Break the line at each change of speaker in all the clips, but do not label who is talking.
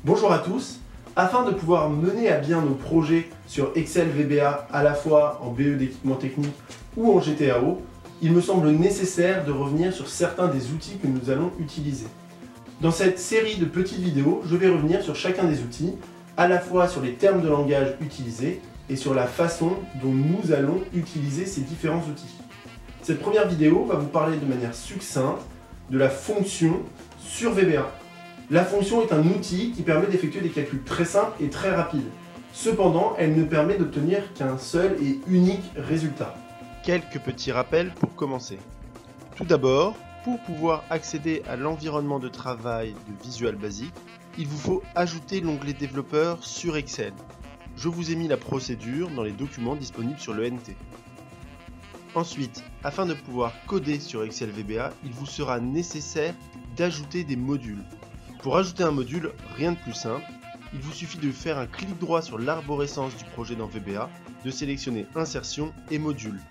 Bonjour à tous. Afin de pouvoir mener à bien nos projets sur Excel VBA à la fois en BE d'équipement technique ou en GTAO, il me semble nécessaire de revenir sur certains des outils que nous allons utiliser. Dans cette série de petites vidéos, je vais revenir sur chacun des outils, à la fois sur les termes de langage utilisés et sur la façon dont nous allons utiliser ces différents outils. Cette première vidéo va vous parler de manière succincte de la fonction sur VBA. La fonction est un outil qui permet d'effectuer des calculs très simples et très rapides. Cependant, elle ne permet d'obtenir qu'un seul et unique résultat.
Quelques petits rappels pour commencer. Tout d'abord, pour pouvoir accéder à l'environnement de travail de Visual Basic, il vous faut ajouter l'onglet développeur sur Excel. Je vous ai mis la procédure dans les documents disponibles sur le NT. Ensuite, afin de pouvoir coder sur Excel VBA, il vous sera nécessaire d'ajouter des modules. Pour ajouter un module, rien de plus simple, il vous suffit de faire un clic droit sur l'arborescence du projet dans VBA, de sélectionner Insertion et Module.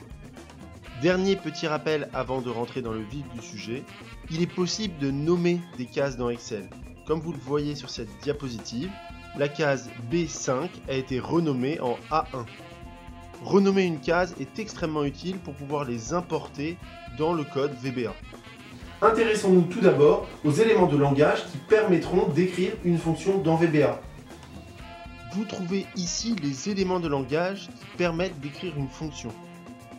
Dernier petit rappel avant de rentrer dans le vif du sujet, il est possible de nommer des cases dans Excel. Comme vous le voyez sur cette diapositive, la case B5 a été renommée en A1. Renommer une case est extrêmement utile pour pouvoir les importer dans le code VBA.
Intéressons-nous tout d'abord aux éléments de langage qui permettront d'écrire une fonction dans VBA.
Vous trouvez ici les éléments de langage qui permettent d'écrire une fonction.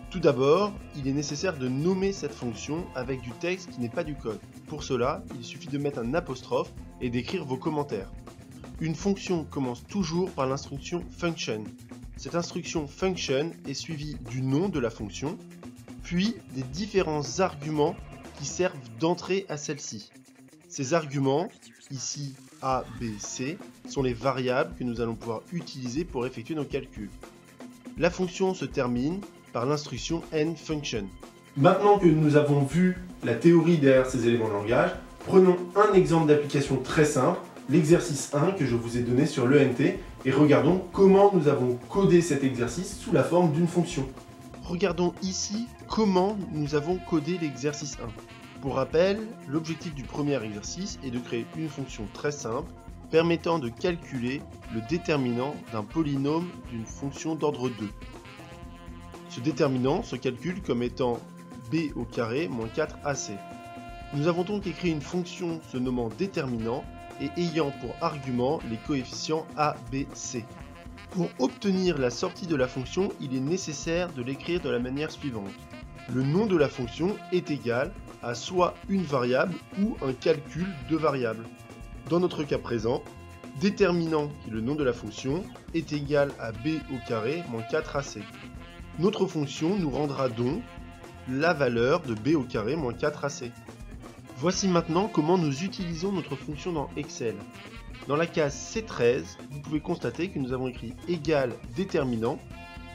Tout d'abord, il est nécessaire de nommer cette fonction avec du texte qui n'est pas du code. Pour cela, il suffit de mettre un apostrophe et d'écrire vos commentaires. Une fonction commence toujours par l'instruction function. Cette instruction function est suivie du nom de la fonction, puis des différents arguments qui servent d'entrée à celle-ci. Ces arguments, ici A, B, C, sont les variables que nous allons pouvoir utiliser pour effectuer nos calculs. La fonction se termine par l'instruction endFunction.
Maintenant que nous avons vu la théorie derrière ces éléments de langage, prenons un exemple d'application très simple, l'exercice 1 que je vous ai donné sur l'ENT, et regardons comment nous avons codé cet exercice sous la forme d'une fonction.
Regardons ici comment nous avons codé l'exercice 1. Pour rappel, l'objectif du premier exercice est de créer une fonction très simple permettant de calculer le déterminant d'un polynôme d'une fonction d'ordre 2. Ce déterminant se calcule comme étant b au carré moins 4ac. Nous avons donc écrit une fonction se nommant déterminant et ayant pour argument les coefficients a, b, c. Pour obtenir la sortie de la fonction, il est nécessaire de l'écrire de la manière suivante. Le nom de la fonction est égal à soit une variable ou un calcul de variables. Dans notre cas présent, déterminant, qui est le nom de la fonction, est égal à b au carré moins 4ac. Notre fonction nous rendra donc la valeur de b au carré moins 4ac. Voici maintenant comment nous utilisons notre fonction dans Excel. Dans la case C13, vous pouvez constater que nous avons écrit égal déterminant,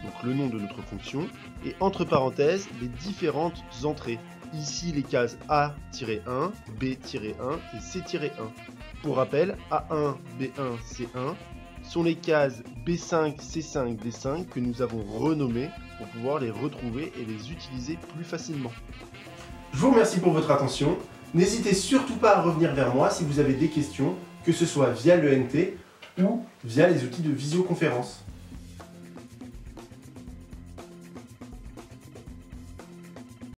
donc le nom de notre fonction, et entre parenthèses les différentes entrées. Ici les cases A-1, B-1 et C-1. Pour rappel, A1, B1, C1 sont les cases B5, C5, D5 que nous avons renommées pour pouvoir les retrouver et les utiliser plus facilement.
Je vous remercie pour votre attention. N'hésitez surtout pas à revenir vers moi si vous avez des questions, que ce soit via l'ENT ou via les outils de visioconférence.